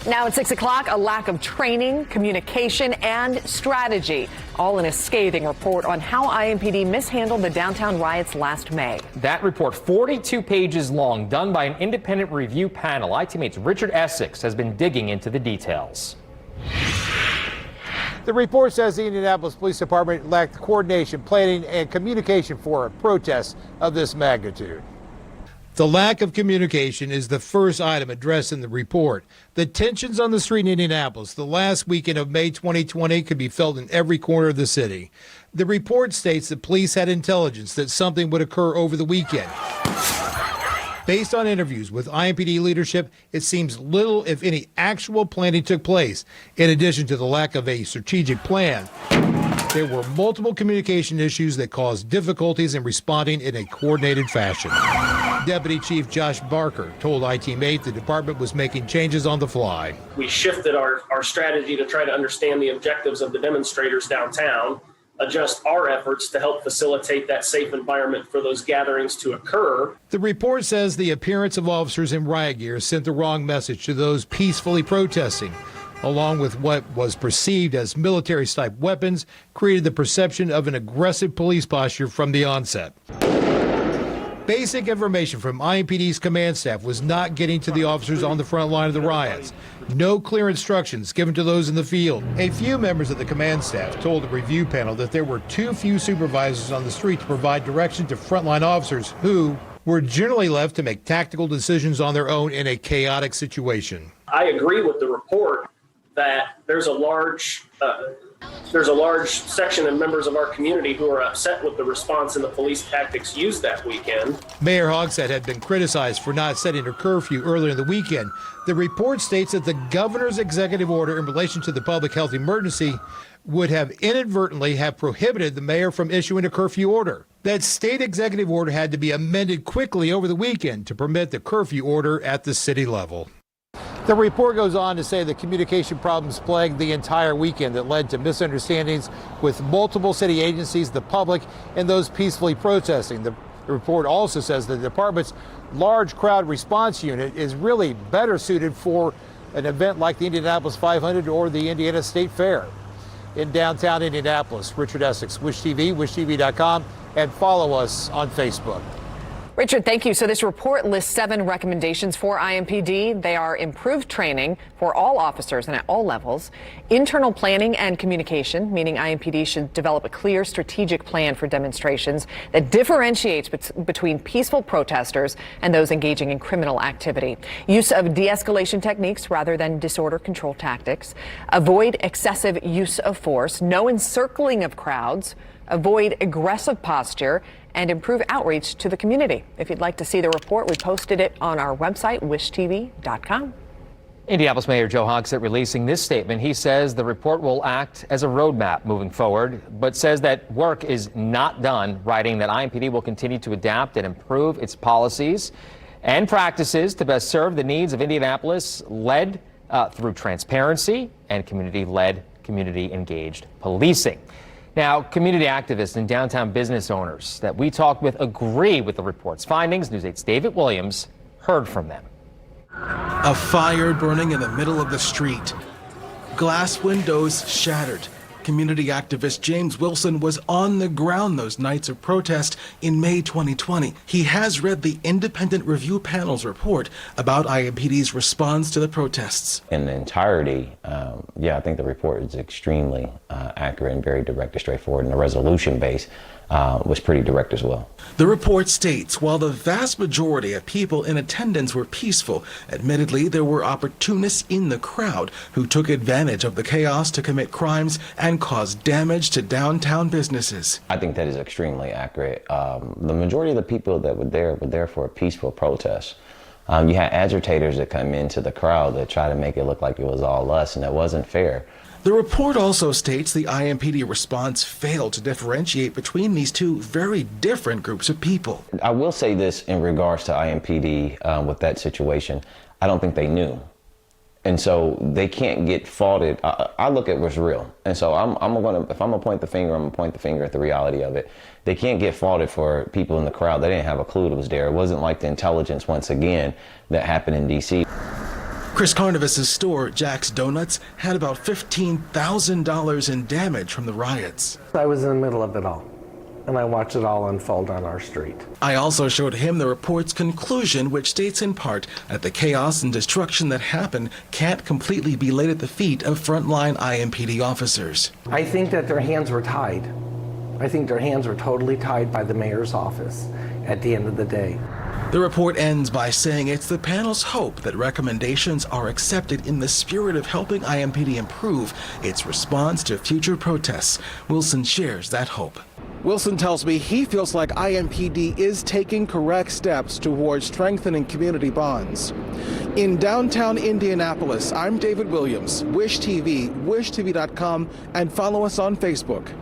Now at 6 o'clock, a lack of training, communication, and strategy, all in a scathing report on how IMPD mishandled the downtown riots last May. That report, 42 pages long, done by an independent review panel. ITMate's Richard Essex has been digging into the details. The report says the Indianapolis Police Department lacked coordination, planning, and communication for a protest of this magnitude. The lack of communication is the first item addressed in the report. The tensions on the street in Indianapolis the last weekend of May 2020 could be felt in every corner of the city. The report states that police had intelligence that something would occur over the weekend. Based on interviews with IMPD leadership, it seems little, if any, actual planning took place. In addition to the lack of a strategic plan, there were multiple communication issues that caused difficulties in responding in a coordinated fashion. Deputy Chief Josh Barker told ITMate the department was making changes on the fly. We shifted our strategy to try to understand the objectives of the demonstrators downtown, adjust our efforts to help facilitate that safe environment for those gatherings to occur. The report says the appearance of officers in riot gear sent the wrong message to those peacefully protesting, along with what was perceived as military-type weapons, created the perception of an aggressive police posture from the onset. Basic information from IMPD's command staff was not getting to the officers on the front line of the riots. No clear instructions given to those in the field. A few members of the command staff told the review panel that there were too few supervisors on the street to provide direction to frontline officers who were generally left to make tactical decisions on their own in a chaotic situation. I agree with the report that there's a large section of members of our community who are upset with the response and the police tactics used that weekend. Mayor Hogsett had been criticized for not setting a curfew earlier in the weekend. The report states that the governor's executive order in relation to the public health emergency would have inadvertently have prohibited the mayor from issuing a curfew order. That state executive order had to be amended quickly over the weekend to permit the curfew order at the city level. The report goes on to say the communication problems plagued the entire weekend that led to misunderstandings with multiple city agencies, the public, and those peacefully protesting. The report also says the department's large crowd response unit is really better suited for an event like the Indianapolis 500 or the Indiana State Fair. In downtown Indianapolis, Richard Essex, Wish TV, wishtv.com, and follow us on Facebook. Richard, thank you. So this report lists 7 recommendations for IMPD. They are improved training for all officers and at all levels, internal planning and communication, meaning IMPD should develop a clear strategic plan for demonstrations that differentiates between peaceful protesters and those engaging in criminal activity. Use of de-escalation techniques rather than disorder control tactics. Avoid excessive use of force. No encircling of crowds. Avoid aggressive posture, and improve outreach to the community. If you'd like to see the report, we posted it on our website, wishtv.com. Indianapolis Mayor Joe Hogsett releasing this statement. He says the report will act as a roadmap moving forward, but says that work is not done, writing that IMPD will continue to adapt and improve its policies and practices to best serve the needs of Indianapolis, led through transparency and community-led, community-engaged policing. Now, community activists and downtown business owners that we talked with agree with the report's findings. News 8's David Williams heard from them. A fire burning in the middle of the street. Glass windows shattered. Community activist James Wilson was on the ground those nights of protest in May 2020. He has read the independent review panel's report about IMPD's response to the protests. In the entirety, I think the report is extremely accurate and very direct and straightforward, and the resolution base was pretty direct as well. The report states, while the vast majority of people in attendance were peaceful, admittedly there were opportunists in the crowd who took advantage of the chaos to commit crimes and cause damage to downtown businesses. I think that is extremely accurate. The majority of the people that were there for a peaceful protest. You had agitators that come into the crowd that try to make it look like it was all us, and that wasn't fair. The report also states the IMPD response failed to differentiate between these two very different groups of people. I will say this in regards to IMPD with that situation. I don't think they knew. And so they can't get faulted. I look at what's real. And so if I'm gonna point the finger, I'm gonna point the finger at the reality of it. They can't get faulted for people in the crowd. They didn't have a clue it was there. It wasn't like the intelligence, once again, that happened in DC. Chris Carnivus's store, Jack's Donuts, had about $15,000 in damage from the riots. I was in the middle of it all, and I watched it all unfold on our street. I also showed him the report's conclusion, which states in part that the chaos and destruction that happened can't completely be laid at the feet of frontline IMPD officers. I think that their hands were tied. I think their hands were totally tied by the mayor's office at the end of the day. The report ends by saying it's the panel's hope that recommendations are accepted in the spirit of helping IMPD improve its response to future protests. Wilson shares that hope. Wilson tells me he feels like IMPD is taking correct steps towards strengthening community bonds. In downtown Indianapolis, I'm David Williams, Wish TV, wishtv.com, and follow us on Facebook.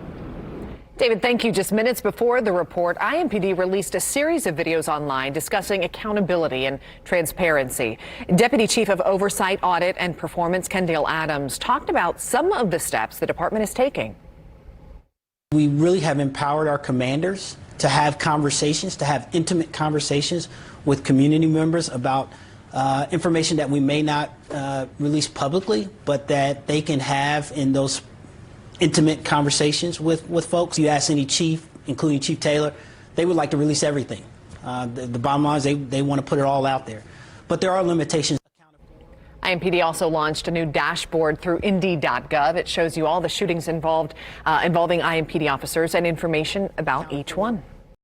David, thank you. Just minutes before the report, IMPD released a series of videos online discussing accountability and transparency. Deputy Chief of Oversight, Audit, and Performance, Kendall Adams, talked about some of the steps the department is taking. We really have empowered our commanders to have conversations, to have intimate conversations with community members about information that we may not release publicly, but that they can have in those intimate conversations with folks. You ask any chief, including Chief Taylor, they would like to release everything. The bottom line is they want to put it all out there. But there are limitations. IMPD also launched a new dashboard through Indy.gov. It shows you all the shootings involving IMPD officers and information about each one.